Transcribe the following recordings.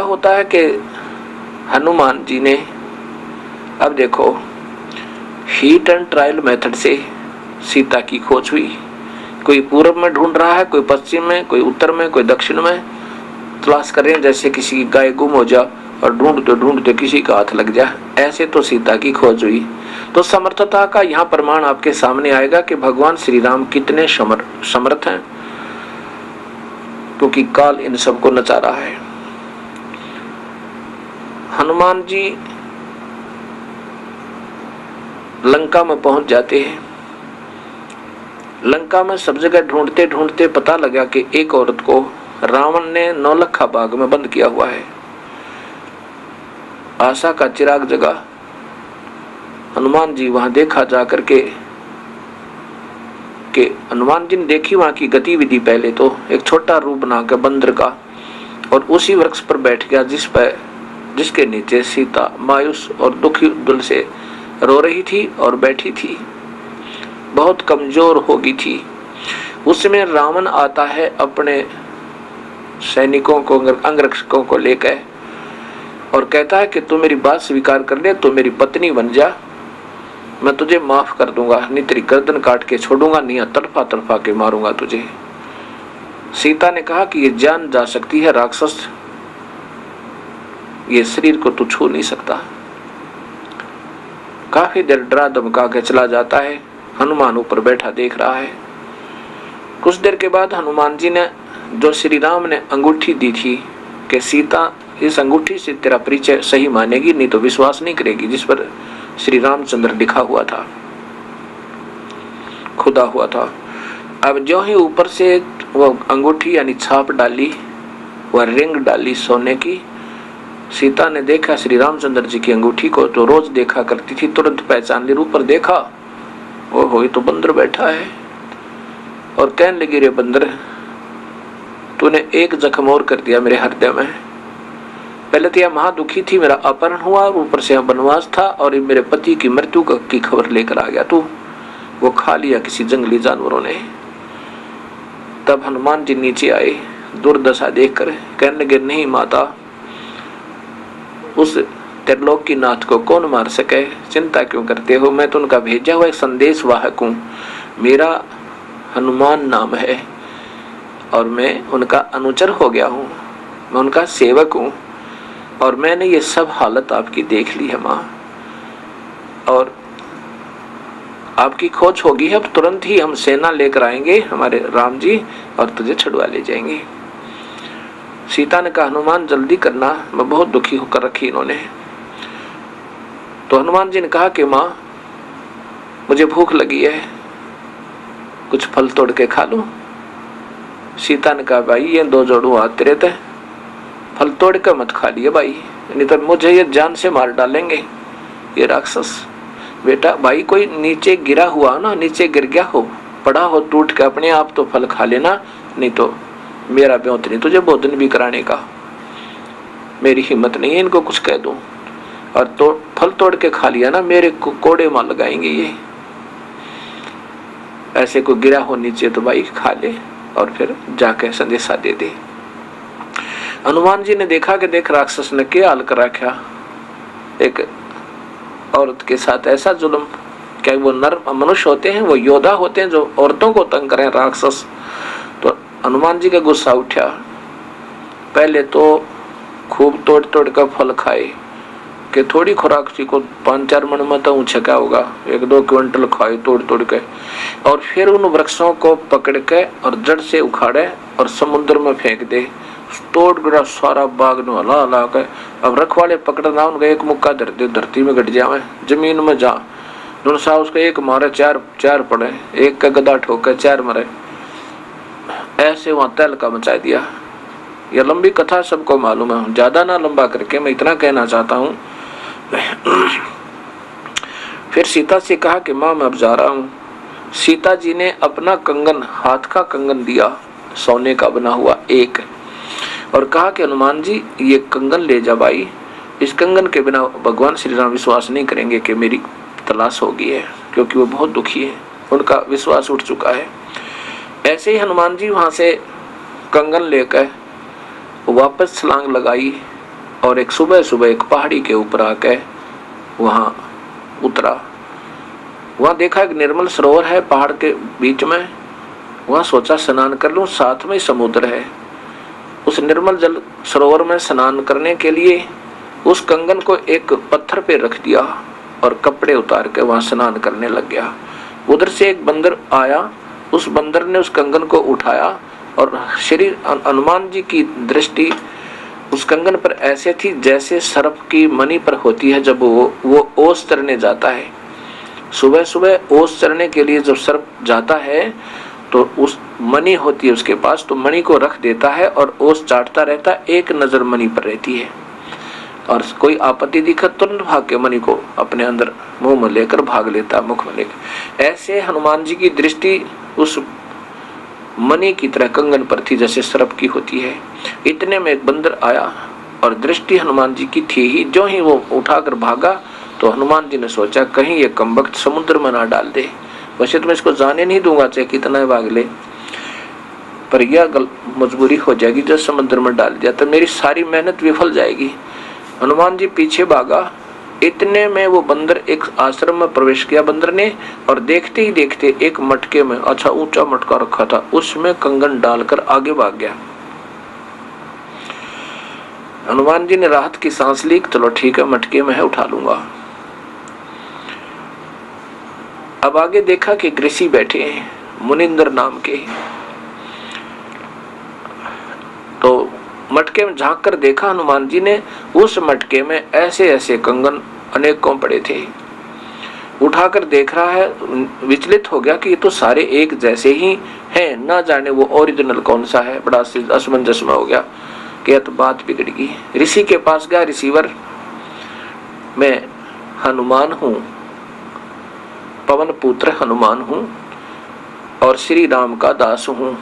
होता है कि हनुमान जी ने, अब देखो, हीट एंड ट्रायल मेथड से सीता की खोज हुई। कोई पूर्व में ढूंढ रहा है, कोई पश्चिम में, कोई उत्तर में, कोई दक्षिण में तलाश कर रहे हैं, जैसे किसी की गाय गुम हो जा और ढूंढते ढूंढते किसी का हाथ लग जाए, ऐसे तो सीता की खोज हुई। तो समर्थता का यहाँ प्रमाण आपके सामने आएगा कि भगवान श्री राम कितने समर्थ हैं, क्योंकि काल इन सबको नचा रहा है। हनुमान जी लंका में पहुंच जाते हैं। लंका में सब जगह ढूंढते ढूंढते पता लगा कि एक औरत को रावण ने नौलखा बाग में बंद किया हुआ है। आशा का चिराग जगा। हनुमान जी वहां देखा जाकर के हनुमान जी ने देखी वहां की गतिविधि। पहले तो एक छोटा रूप बना के बंदर का, और उसी वृक्ष पर बैठ गया जिसके नीचे सीता मायूस और दुखी दिल से रो रही थी और बैठी थी, बहुत कमजोर हो गई थी। उसमें रावण आता है अपने सैनिकों को, अंगरक्षकों को लेकर, और कहता है कि तू मेरी बात स्वीकार कर ले, तू मेरी पत्नी बन जा, मैं तुझे माफ कर दूंगा, नहीं तेरी गर्दन काट के छोड़ूंगा, नहीं तड़फा तड़फा के मारूंगा तुझे। सीता ने कहा कि ये जान जा सकती है राक्षस, ये शरीर को तू छू नहीं सकता। काफी देर डरा धमका के चला जाता है। हनुमान ऊपर बैठा देख रहा है। कुछ देर के बाद हनुमान जी ने, जो श्री राम ने अंगूठी दी थी कि सीता इस अंगूठी से तेरा परिचय सही मानेगी, नहीं तो विश्वास नहीं करेगी, जिस पर श्री रामचंद्र लिखा हुआ था, खुदा हुआ था। अब जो ही ऊपर से वो अंगूठी यानी छाप डाली, वह रिंग डाली सोने की, सीता ने देखा श्री रामचंद्र जी की अंगूठी को, जो रोज देखा करती थी, तुरंत पहचान ली। ऊपर देखा, ओहो ये तो बंदर बैठा है, और कहने लगी, रे बंदर, तूने एक जख्म और कर दिया मेरे हृदय में। पहले तो यह महादुखी थी, मेरा अपहरण हुआ, और ऊपर से वनवास था, और ये मेरे पति की मृत्यु की खबर लेकर आ गया तू। वो खा लिया किसी जंगली जानवरों ने। तब हनुमान जी नीचे आए, दुर्दशा देखकर कहने लगे, नहीं माता, उस त्रिलोकी नाथ को कौन मार सके, चिंता क्यों करते हो, मैं तो उनका भेजा हुआ एक संदेश वाहक हूँ, मेरा हनुमान नाम है, और मैं उनका अनुचर हो गया हूँ, मैं उनका सेवक हूँ, और मैंने ये सब हालत आपकी देख ली है माँ, और आपकी खोज होगी है, अब तुरंत ही हम सेना लेकर आएंगे हमारे राम जी, और तुझे छुड़वा ले जाएंगे। सीता ने कहा, हनुमान जल्दी करना, मैं बहुत दुखी होकर रखी इन्होंने। तो हनुमान जी ने कहा कि माँ मुझे भूख लगी है, कुछ फल तोड़ के खा लूं। सीता ने कहा, भाई ये दो जोड़ू हाथ तेरे थे, फल तोड़ कर मत खा लिए भाई, नहीं तो मुझे ये जान से मार डालेंगे ये राक्षस। बेटा भाई, कोई नीचे गिरा हुआ ना, नीचे गिर गया हो, पड़ा हो टूट के अपने आप, तो फल खा लेना, नहीं तो मेरा ब्योत नहीं तुझे भोजन भी कराने का, मेरी हिम्मत नहीं है इनको कुछ कह दूं, और तो फल तोड़ के खा लिया ना, मेरे को कोड़े मार लगाएंगे ये। ऐसे को गिरा हो नीचे तो भाई खा ले, और फिर जाके संदेशा दे दे। हनुमान जी ने देखा कि देख राक्षस ने क्या हाल कर रखा, एक औरत के साथ ऐसा जुल्म। क्या वो नर मनुष्य होते हैं, वो योद्धा होते हैं जो औरतों को तंग करें, राक्षस। तो हनुमान जी का गुस्सा उठा। पहले तो खूब तोड़ तोड़ कर फल खाए कि थोड़ी खुराक सी को 5-4 मन में तो ऊंचा क्या होगा, 1-2 क्विंटल खाए तोड़ तोड़ के, और फिर उन वृक्षों को पकड़ के और जड़ से उखाड़े और समुद्र में फेंक दे। तोड़ गिरा सारा बाग न हला हला के। अब रखवाले पकड़ना, उनका एक मुक्का धरती में गट जावे, जमीन में जा नुनसा, उसका एक मारे चार पड़े, एक का गदा ठोके 4 मरे। ऐसे वहां तहलका मचा दिया। यह लंबी कथा सबको मालूम है, ज्यादा ना लंबा करके मैं इतना कहना चाहता हूँ। फिर सीता से कहा कि माँ मैं अब जा रहा हूँ। सीता जी ने अपना कंगन, हाथ का कंगन दिया, सोने का बना हुआ एक, और कहा कि हनुमान जी ये कंगन ले जा भाई, इस कंगन के बिना भगवान श्री राम विश्वास नहीं करेंगे कि मेरी तलाश होगी है, क्योंकि वो बहुत दुखी है, उनका विश्वास उठ चुका है। ऐसे ही हनुमान जी वहां से कंगन लेकर वापस छलांग लगाई और एक सुबह सुबह एक पहाड़ी के ऊपर आके वहां उतरा। वहां देखा एक निर्मल सरोवर है पहाड़ के बीच में। वहां सोचा स्नान कर लूं, साथ में समुद्र है। उस निर्मल जल सरोवर में स्नान करने के लिए उस कंगन को एक पत्थर पे रख दिया और कपड़े उतार के वहां स्नान करने लग गया। उधर से एक बंदर आया, उस बंदर ने उस कंगन को उठाया और श्री हनुमान जी की दृष्टि उस कंगन पर ऐसे थी जैसे सर्प की मणि पर होती है जब वो ओस चरने जाता है। सुबह सुबह ओस चरने के लिए जब सर्प जाता है तो उस मणि होती है उसके पास, तो मणि को रख देता है और ओस चाटता रहता है, एक नजर मणि पर रहती है और कोई आपत्ति दिखा तुरंत भाग के मणि को अपने अंदर मुंह में लेकर भाग लेता, मुख में लेकर। ऐसे हनुमान जी की दृष्टि उस मणि की तरह कंगन पर थी जैसे सर्प की होती है। इतने में एक बंदर आया और दृष्टि हनुमान जी की थी ही, जो ही वो उठाकर भागा तो हनुमान जी ने सोचा कहीं ये कमबख्त समुद्र में ना डाल दे। वैसे तो मैं इसको जाने नहीं दूंगा चाहे कितना भाग ले, पर यह मजबूरी हो जाएगी जब समुद्र में डाल दिया तो मेरी सारी मेहनत विफल जाएगी। हनुमान जी पीछे भागा। इतने में वो बंदर एक आश्रम में प्रवेश किया बंदर ने, और देखते ही देखते एक मटके में, अच्छा ऊंचा मटका रखा था, उसमें कंगन डालकर आगे भाग गया। हनुमान जी ने राहत की सांस ली, चलो ठीक है मटके में है उठा लूंगा। अब आगे देखा कि एक ऋषि बैठे हैं मुनिंदर नाम के, तो मटके में झांक कर देखा हनुमान जी ने, उस मटके में ऐसे ऐसे कंगन अनेकों पड़े थे। उठाकर देख रहा है, विचलित हो गया कि ये तो सारे एक जैसे ही हैं, ना जाने वो ओरिजिनल कौन सा है। बड़ा असमंजस में हो गया कि तो बात बिगड़ गई। ऋषि के पास गया, ऋषिवर मैं हनुमान हूं, पवन पुत्र हनुमान हूं और श्री राम का दास हूं,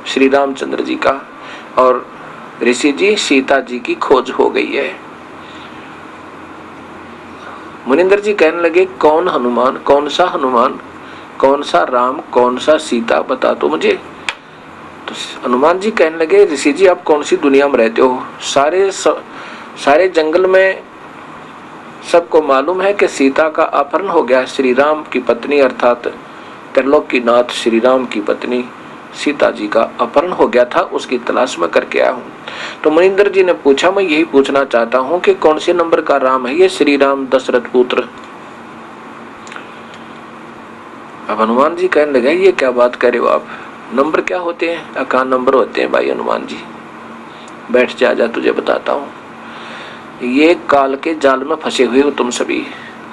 श्री रामचंद्र जी का। और ऋषि जी सीता जी की खोज हो गई है। मुनिंदर जी कहने लगे कौन हनुमान, कौन सा हनुमान, कौन सा राम, कौन सा सीता, बता तो मुझे। तो हनुमान जी कहने लगे ऋषि जी आप कौन सी दुनिया में रहते हो? सारे जंगल में सबको मालूम है कि सीता का अपहरण हो गया। श्री राम की पत्नी अर्थात त्रिलोकीनाथ श्री राम की पत्नी सीता जी का अपहरण हो गया था, उसकी तलाश में करके आया हूँ। तो मुनिंदर जी ने पूछा मैं यही पूछना चाहता हूँ कि कौन से नंबर का राम है ये श्री राम दशरथ पुत्र? अब हनुमान जी कहने लगे ये क्या बात करे हो आप, नंबर क्या होते हैं? अकान नंबर होते हैं भाई हनुमान जी, बैठ जा तुझे बताता हूँ। ये काल के जाल में फंसे हुए हो तुम सभी,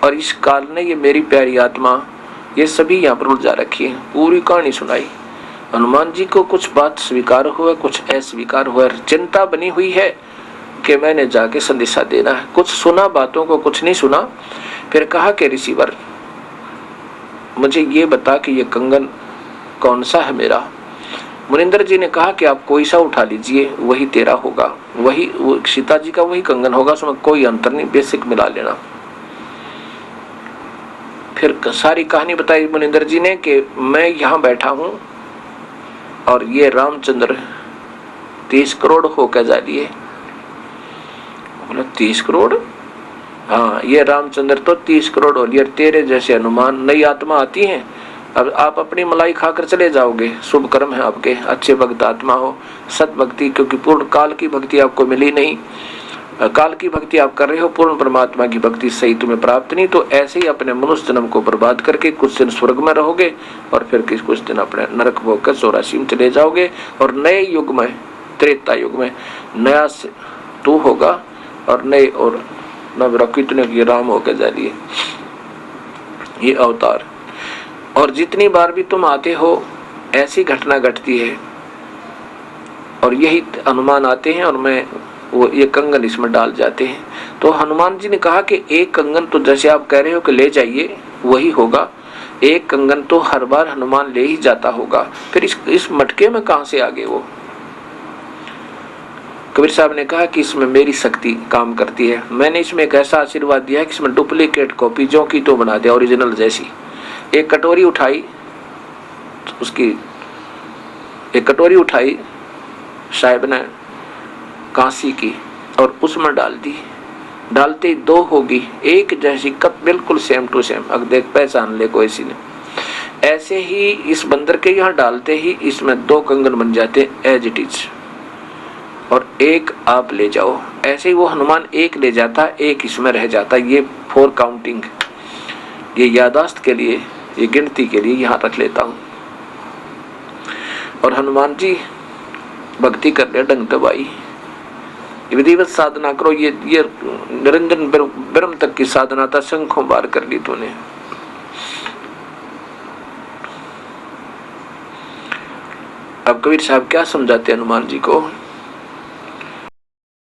और इस काल ने ये मेरी प्यारी आत्मा ये सभी यहाँ पर उलझा रखी है। पूरी कहानी सुनाई। हनुमान जी को कुछ बात स्वीकार हुआ, कुछ अस्वीकार हुआ, चिंता बनी हुई है कि मैंने जाके संदेशा देना है। कुछ सुना बातों को, कुछ नहीं सुना। फिर कहा कि ऋषिवर मुझे ये बता कि ये कंगन कौन सा है मेरा? मुनिंदर जी ने कहा कि आप कोई सा उठा लीजिए वही तेरा होगा, वही वो सीता जी का वही कंगन होगा, उसमें कोई अंतर नहीं, बेसिक मिला लेना। फिर सारी कहानी बताई मुनिंदर जी ने कि मैं यहाँ बैठा हूँ और ये रामचंद्र 30 करोड़ होकर जा लिए। बोला 30 करोड़? हाँ ये रामचंद्र तो 30 करोड़ हो लिए। तेरे जैसे हनुमान नई आत्मा आती है, अब आप अपनी मलाई खाकर चले जाओगे। शुभ कर्म है आपके, अच्छे भक्त आत्मा हो, सत भक्ति, क्योंकि पूर्ण काल की भक्ति आपको मिली नहीं, काल की भक्ति आप कर रहे हो, पूर्ण परमात्मा की भक्ति सही तुम्हें प्राप्त नहीं। तो ऐसे ही अपने मनुष्य जन्म को बर्बाद करके कुछ दिन स्वर्ग में रहोगे और फिर कुछ दिन अपने नरक भोग कर 84 में चले जाओगे। और नए युग में, त्रेता युग में नया तू होगा और नए और नव कितने की राम होकर जा लिए ये अवतार। और जितनी बार भी तुम आते हो ऐसी घटना घटती है और यही हनुमान आते हैं और मैं वो ये कंगन इसमें डाल जाते हैं। तो हनुमान जी ने कहा कि एक कंगन तो जैसे आप कह रहे हो कि ले जाइए वही होगा, एक कंगन तो हर बार हनुमान ले ही जाता होगा, फिर इस मटके में कहां से आ गए वो? कबीर साहब ने कहा कि इसमें मेरी शक्ति काम करती है। मैंने इसमें एक ऐसा आशीर्वाद दिया कि इसमें डुप्लीकेट कॉपी जो की तो बना दिया ओरिजिनल जैसी। एक कटोरी उठाई, उसकी एक कटोरी उठाई साहिब ने कांसी की और उसमें डाल दी। डालते ही 2 होगी, एक जैसी कप, बिल्कुल सेम टू सेम। अब देख पहचान ले कोई सी ने। ऐसे ही इस बंदर के यहाँ डालते ही इसमें 2 कंगन बन जाते एज इट इज, और एक आप ले जाओ। ऐसे ही वो हनुमान एक ले जाता, एक इसमें रह जाता। ये 4 काउंटिंग, ये यादाश्त के लिए, ये गिनती के लिए यहाँ रख लेता हूँ। और हनुमान जी भक्ति कर ले डंग दबाई, विधिवत साधना करो। ये निरंजन ब्रह्म तक की साधना था, शंखों बार कर ली तूने। अब कबीर साहब क्या समझाते हनुमान जी को?